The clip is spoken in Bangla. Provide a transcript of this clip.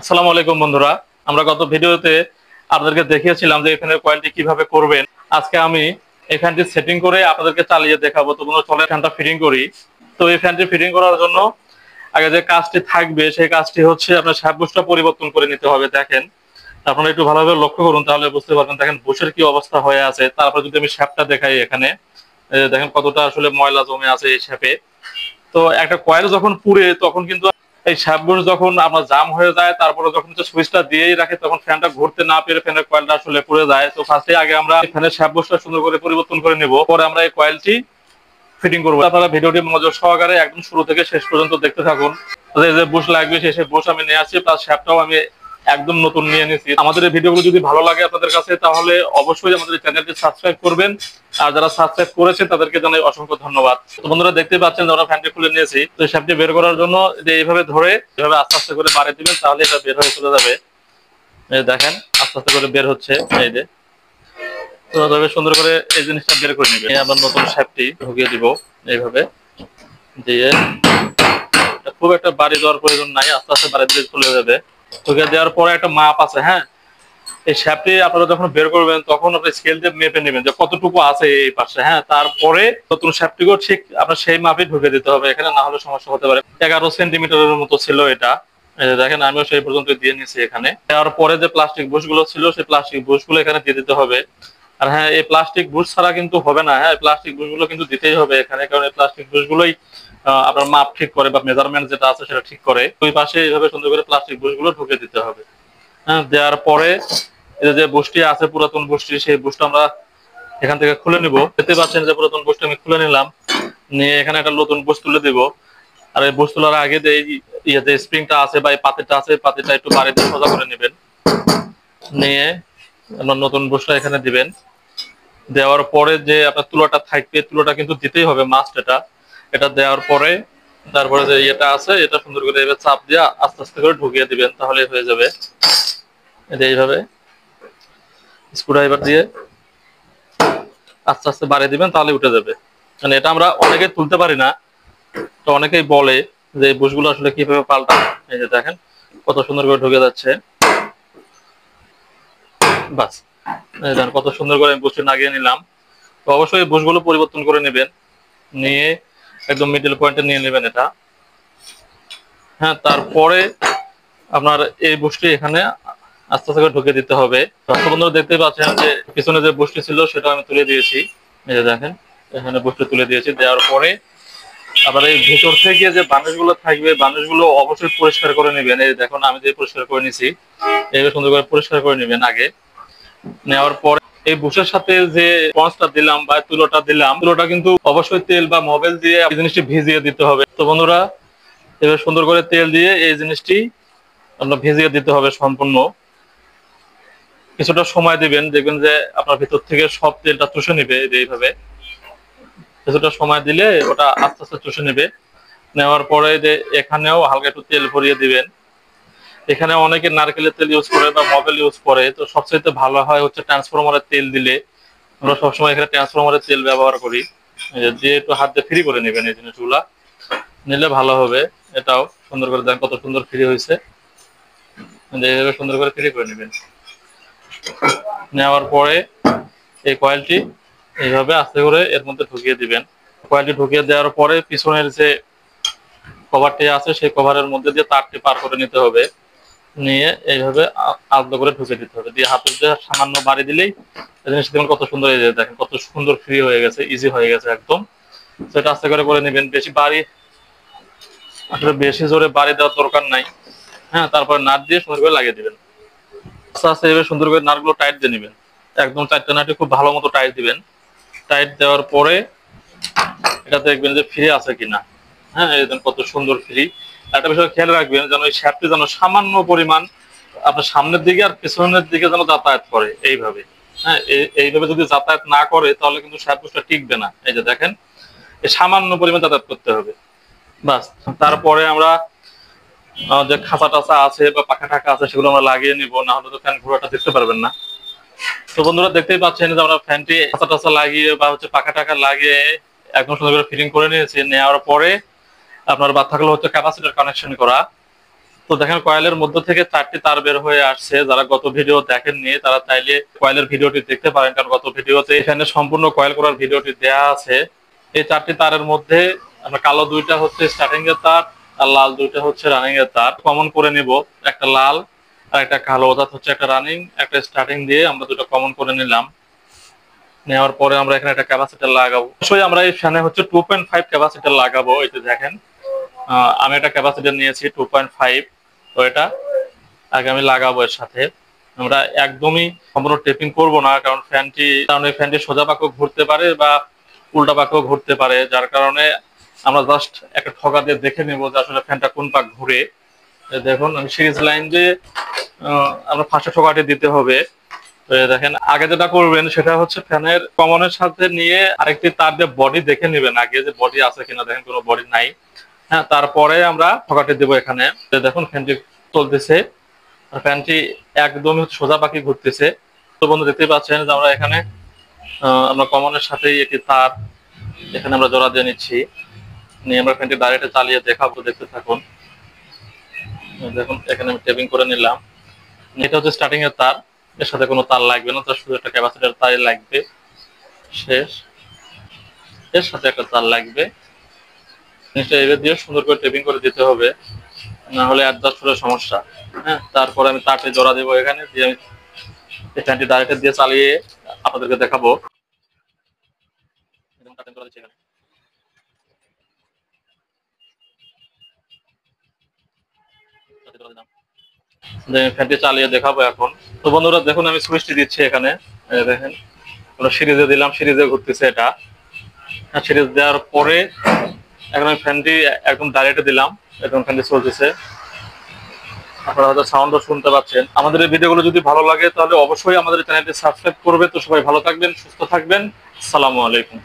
আসসালামু আলাইকুম বন্ধুরা। আমরা গত ভিডিওতে আপনাদেরকে দেখিয়েছিলাম যে এই ফ্যানের কোয়ালিটি কিভাবে করবেন। আজকে আমি এই ফ্যানটি সেটিং করে আপনাদেরকে চালিয়ে দেখাবো। তো বন্ধুরা চলে ফ্যানটা ফিটিং করি। তো এই ফ্যানটি ফিটিং করার জন্য আগে যে কাজটি থাকবে সেই কাজটি হচ্ছে আপনার শ্যাফট বুশটা পরিবর্তন করে নিতে হবে। দেখেন, আপনারা একটু ভালোভাবে লক্ষ্য করুন, তাহলে বুঝতে পারবেন। দেখেন বুশের কি অবস্থা হয়ে আছে। তারপর যদি আমি শ্যাফটটা দেখাই, এখানে দেখেন কতটা আসলে ময়লা জমে আছে এই শ্যাফে। তো একটা কয়েল যখন পুড়ে তখন কিন্তু এই শ্যাফটগুলো যখন আপনার জাম হয়ে যায়, তারপরে যখন সুইচটা দিয়েই রাখে তখন ফ্যানটা ঘুরতে না পেরে ফ্যানের কয়েলটা আসলে পুড়ে যায়। তো ফার্স্টে আগে আমরা ফ্যানের শ্যাফটটা সুন্দর করে পরিবর্তন করে নেব, পরে আমরা এই কয়েলটি ফিটিং করবো। আপনারা ভিডিওটি মনোযোগ সহকারে একদম শুরু থেকে শেষ পর্যন্ত দেখতে থাকুন। যে বুশ লাগবে সেই বুশ আমি নিয়ে আসছি, প্লাস শ্যাফটটাও আমি একদম নতুন নিয়ে নিয়েছি। আমাদের এই ভিডিওগুলো যদি ভালো লাগে আপনাদের কাছে, তাহলে অবশ্যই আমাদের চ্যানেলটি সাবস্ক্রাইব করবেন। আর যারা সাবস্ক্রাইব করেছে তাদেরকে জানাই অসংখ্য ধন্যবাদ। তো বন্ধুরা দেখতে পাচ্ছেন আমরা ফ্যানটি খুলে নিয়েছি। তো শ্যাফটটি বের করার জন্য যে এইভাবে ধরে এভাবে আস্তে আস্তে করে বাড়িয়ে দিবেন, তাহলে এটা বের হয়ে চলে যাবে। এই দেখেন আস্তে আস্তে করে বের হচ্ছে। এই যে তো তবে সুন্দর করে এই জিনিসটা বের করে নিবেন। আমরা নতুন শ্যাফটটি ঢুকিয়ে দিব এইভাবে দিয়ে। খুব একটা বাড়ি দেওয়ার প্রয়োজন নাই, আস্তে আস্তে বাড়ি দিলে চলে যাবে। ঢুকিয়ে দেওয়ার পরে একটা মাপ আছে। হ্যাঁ, এই শ্যাফটটি আপনারা যখন বের করবেন তখন আপনি স্কেল দিয়ে মেপে নেবেন যে কতটুকু আছে এই পাশে। হ্যাঁ, তারপরে নতুন শ্যাফটটিও ঠিক আপনার সেই মাপে ঢুকে দিতে হবে এখানে, না হলে সমস্যা হতে পারে। 11 সেন্টিমিটারের মতো ছিল এটা। এই যে দেখেন আমিও সেই পর্যন্ত দিয়ে নিয়েছি এখানে। দেওয়ার পরে যে প্লাস্টিক বুশ গুলো ছিল সেই প্লাস্টিক বুশ গুলো এখানে দিয়ে দিতে হবে। আর হ্যাঁ, এই প্লাস্টিক বুশ ছাড়া কিন্তু হবে না। হ্যাঁ, প্লাস্টিক বুশ গুলো কিন্তু দিতেই হবে এখানে, কারণ এই প্লাস্টিক বুশ গুলোই আপনার মাপ ঠিক করে বা মেজারমেন্ট যেটা আছে সেটা ঠিক করে। ওই পাশে এইভাবে সুন্দর করে প্লাস্টিক বুশ গুলো ঢুকে দিতে হবে। হ্যাঁ, দেওয়ার পরে এই যে বুশটি আছে পুরাতন বুশটি, সেই বুশটা আমরা এখান থেকে খুলে নিব। দেখতে পাচ্ছেন যে পুরাতন বুশটা আমি খুলে নিলাম, নিয়ে এখানে একটা নতুন বুশ তুলে দিব। আর এই বুশ তোলার আগে যে ইয়েতে স্প্রিংটা আছে বা এই পাতিটা আছে, পাতিটা একটু বাড়িতে সোজা করে নেবেন। নিয়ে আপনার নতুন বুশটা এখানে দিবেন। দেওয়ার পরে যে আপনার তুলাটা থাকবে, তুলাটা কিন্তু দিতেই হবে মাস্ট। এটা এটা দেওয়ার পরে তারপরে যে ইয়েটা আছে এটা সুন্দর করে এভাবে চাপ দিয়ে আস্তে আস্তে করে ঢুকিয়ে দিবেন, তাহলে হয়ে যাবে। এটা এইভাবে স্ক্রুড্রাইভার দিয়ে আস্তে আস্তে বাড়িয়ে দিবেন, তাহলে উঠে যাবে। মানে এটা আমরা অনেকে তুলতে পারি না। তো অনেকেই বলে যে এই বুশগুলো আসলে কিভাবে পাল্টা। এই যে দেখেন কত সুন্দর করে ঢুকে যাচ্ছে। বাস, কত সুন্দর করে আমি বুশটি লাগিয়ে নিলাম। তো অবশ্যই বুশগুলো পরিবর্তন করে নেবেন, নিয়ে একদম মিডল পয়েন্টে নিয়ে নেবেন এটা। হ্যাঁ, তারপরে আপনার এই বুশটি এখানে আস্তে আস্তে করে ঢুকে দিতে হবে। বন্ধুরা দেখতে পাচ্ছেন যে পিছনে যে বুশটি ছিল সেটা আমি তুলে দিয়েছি। এই যে দেখেন এখানে বুশটি তুলে দিয়েছি। দেওয়ার পরে আবার এই ভেতর থেকে যে বানিশগুলো থাকবে, বানিশগুলো অবশ্যই পরিষ্কার করে নেবেন। এই দেখুন আমি যে পরিষ্কার করে নিছি, এইভাবে সুন্দর করে পরিষ্কার করে নেবেন আগে। নেওয়ার পরে এই বুশের সাথে যে স্পঞ্জটা দিলাম বা তুলোটা দিলাম, তুলোটা কিন্তু অবশ্যই তেল বা মোবিল দিয়ে এই জিনিসটি ভিজিয়ে দিতে হবে। তো বন্ধুরা এবার সুন্দর করে তেল দিয়ে এই জিনিসটি আপনার ভিজিয়ে দিতে হবে সম্পূর্ণ। কিছুটা সময় দিবেন, দেখবেন যে আপনার ভিতর থেকে সব তেলটা চুষে নিবে। এইভাবে কিছুটা সময় দিলে ওটা আস্তে আস্তে চুষে নেবে। নেওয়ার পরে যে এখানেও হালকা একটু তেল ভরিয়ে দিবেন। এখানে অনেকে নারকেলের তেল ইউজ করে বা মোবিল ইউজ করে। তো সবচেয়ে ভালো হয় হচ্ছে ট্রান্সফরমারের তেল দিলে। আমরা সবসময় এখানে ট্রান্সফরমারের তেল ব্যবহার করি। দিয়ে একটু হাত দিয়ে ফ্রি করে নেবেন এই জিনিসগুলা, নিলে ভালো হবে। এটাও সুন্দর করে দেন কত সুন্দর ফ্রি হয়েছে। এইভাবে সুন্দর করে ফ্রি করে নেবেন। নেওয়ার পরে এই কয়েলটি এইভাবে আস্তে করে এর মধ্যে ঢুকিয়ে দিবেন। কয়েলটি ঢুকিয়ে দেওয়ার পরে পিছনের যে কভারটি আছে সেই কভারের মধ্যে দিয়ে তারটি পার করে নিতে হবে। নিয়ে এইভাবে আলতো করে ঢুকে দিতে হবে। দিয়ে হাতের দিয়ে সামান্য বাড়ি দিলেই জিনিস দেখুন কত সুন্দর। এই যে দেখেন কত সুন্দর ফ্রি হয়ে গেছে, ইজি হয়ে গেছে একদম। সেটা আস্তে করে নেবেন। বেশি বাড়ি আসলে বেশি জোরে বাড়ি দেওয়ার দরকার নাই। হ্যাঁ, তারপরে নাট দিয়ে সুন্দর করে লাগিয়ে দিবেন। আস্তে আস্তে এভাবে সুন্দর করে নাটগুলো টাইট দিয়ে নেবেন। একদম চারটা নাটে খুব ভালো মতো টাইট দিবেন। টাইট দেওয়ার পরে এটা দেখবেন যে ফ্রি আছে কিনা। হ্যাঁ, এই কত সুন্দর ফ্রি। একটা বিষয় খেয়াল রাখবেন যেন এই শ্যাফটটি যেন সামান্য পরিমাণ আপনার সামনের দিকে আর পেছনের দিকে যেন যাতায়াত করে এইভাবে। হ্যাঁ, এইভাবে যদি যাতায়াত না করে তাহলে কিন্তু শ্যাফটটা টিকবে না। এই যে দেখেন এই সামান্য পরিমাণ যাতায়াত করতে হবে। বাস, তারপরে আমরা যে খাঁচা টাচা আছে বা পাখা টাকা আছে সেগুলো আমরা লাগিয়ে নিব, না হলে তো ফ্যান ঘোরাটা দেখতে পারবেন না। তো বন্ধুরা দেখতেই পাচ্ছেন যে আমরা ফ্যানটি খাঁচা টাচা লাগিয়ে বা হচ্ছে পাখা টাকা লাগিয়ে একদম সুন্দর করে ফিটিং করে নিয়েছি। নেওয়ার পরে আপনার বাদ থাকলো হচ্ছে ক্যাপাসিটর কানেকশন করা। তো দেখেন কয়েলের মধ্য থেকে 4টি তার বের হয়ে আসছে। যারা গত ভিডিও দেখেননি তারা চাইলে কয়েলের ভিডিওটি দেখতে পারেন, কারণ গত ভিডিওতে এখানে সম্পূর্ণ কয়েল করার ভিডিওটি দেয়া আছে। এই 4টি তারের মধ্যে আমরা কালো 2টা হচ্ছে স্টার্টিং এর তার আর লাল 2টা হচ্ছে রানিং এর তার কমন করে নিব। একটা লাল আর একটা কালো, অর্থাৎ হচ্ছে একটা রানিং একটা স্টার্টিং দিয়ে আমরা দুটো কমন করে নিলাম। নেওয়ার পরে আমরা এখানে একটা ক্যাপাসিটর লাগাবো। অবশ্যই আমরা এই ফ্যানে হচ্ছে 2.5 ক্যাপাসিটর লাগাবো। এই যে দেখেন আমি একটা ক্যাপাসিটর নিয়েছি 2.5। তো এটা আগে আমি লাগাবো এর সাথে। আমরা একদমই সম্পূর্ণ টেপিং করব না, কারণ ফ্যানটি সোজা পাকেও ঘুরতে পারে বা উল্টা পাকেও ঘুরতে পারে, যার কারণে আমরা জাস্ট একটা ঠকা দিয়ে দেখে নেব যে আসলে ফ্যানটা কোন পাক ঘুরে। দেখুন আমি সিরিজ লাইন দিয়ে আমরা ফার্স্টে ঠকাটি দিতে হবে। তো দেখেন আগে যেটা করবেন সেটা হচ্ছে ফ্যানের কমনের সাথে নিয়ে আরেকটি তার দিয়ে বডি দেখে নেবেন আগে, যে বডি আছে কিনা। দেখেন কোনো বডি নাই। হ্যাঁ, তারপরে আমরা ঠকাটি দেবো এখানে। দেখুন ফ্যানটি চলতেছে, ফ্যানটি একদমই সোজা পাখি ঘুরতেছে। তো বন্ধু দেখতে পাচ্ছেন যে আমরা এখানে আমরা কমনের সাথেই একটি তার এখানে আমরা জোড়া দিয়ে নিচ্ছি। নিয়ে আমরা ফ্যানটি ডাইরেক্টে চালিয়ে দেখাবো, দেখতে থাকুন। দেখুন এখানে আমি টেপিং করে নিলাম। এটা হচ্ছে স্টার্টিং এর তার, এর সাথে কোনো তার লাগবে না, তার শুধু একটা ক্যাপাসিটর তারই লাগবে। শেষ, এর সাথে একটা তার লাগবে। জিনিসটা এবার দিয়ে সুন্দর করে টেপিং করে দিতে হবে, না হলে অ্যাডজাস্ট হলে সমস্যা। হ্যাঁ, তারপরে আমি তারটি জোড়া দেবো এখানে দিয়ে আমি এই ফ্যানটি ডাইরেক্টর দিয়ে চালিয়ে আপনাদেরকে দেখাবো। ফ্যানটি চালিয়ে দেখাবো এখন। তো বন্ধুরা দেখুন আমি সুইচটি দিচ্ছি এখানে। দেখেন সিরিজে দিলাম, সিরিজে ঘুরতেছে এটা। সিরিজ দেওয়ার পরে এখন আমি ফ্যানটি একদম ডাইরেক্টে দিলাম, এখন ফ্যানটি চলতেছে। আপনারা হয়তো সাউন্ডও শুনতে পাচ্ছেন। আমাদের এই ভিডিওগুলো যদি ভালো লাগে তাহলে অবশ্যই আমাদের চ্যানেলটি সাবস্ক্রাইব করবে। তো সবাই ভালো থাকবেন, সুস্থ থাকবেন। আসসালামু আলাইকুম।